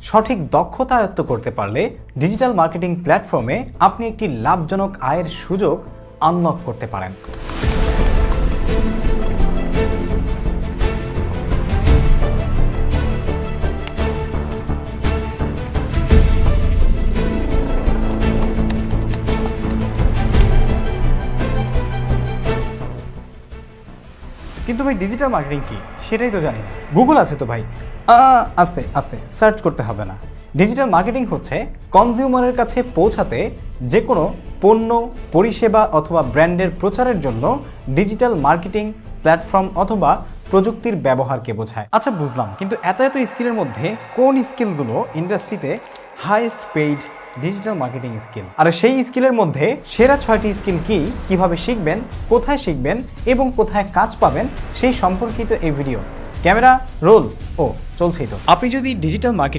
সঠিক দক্ষতা আয়ত্ত করতে পারলে ডিজিটাল মার্কেটিং প্ল্যাটফর্মে আপনি একটি লাভজনক আয়ের সুযোগ আনলক করতে পারেন। কিন্তু ভাই ডিজিটাল মার্কেটিং কি সেটাই তো জানি না। গুগল আছে তো ভাই, আস্তে আস্তে সার্চ করতে হবে না। ডিজিটাল মার্কেটিং হচ্ছে কনজিউমারের কাছে পৌঁছাতে যে কোনো পণ্য, পরিষেবা অথবা ব্র্যান্ডের প্রচারের জন্য ডিজিটাল মার্কেটিং প্ল্যাটফর্ম অথবা প্রযুক্তির ব্যবহারকে বোঝায়। আচ্ছা বুঝলাম, কিন্তু এত স্কিলের মধ্যে কোন স্কিলগুলো ইন্ডাস্ট্রিতে highest paid digital marketing skill? আর সেই স্কিলের মধ্যে সেরা 6টি স্কিল কি, কিভাবে শিখবেন, কোথায় শিখবেন এবং কোথায় কাজ পাবেন সেই সম্পর্কিত এই ভিডিও। ক্যামেরা রোল, চলছেই তো। আপনি যদি ডিজিটাল মার্কেটিং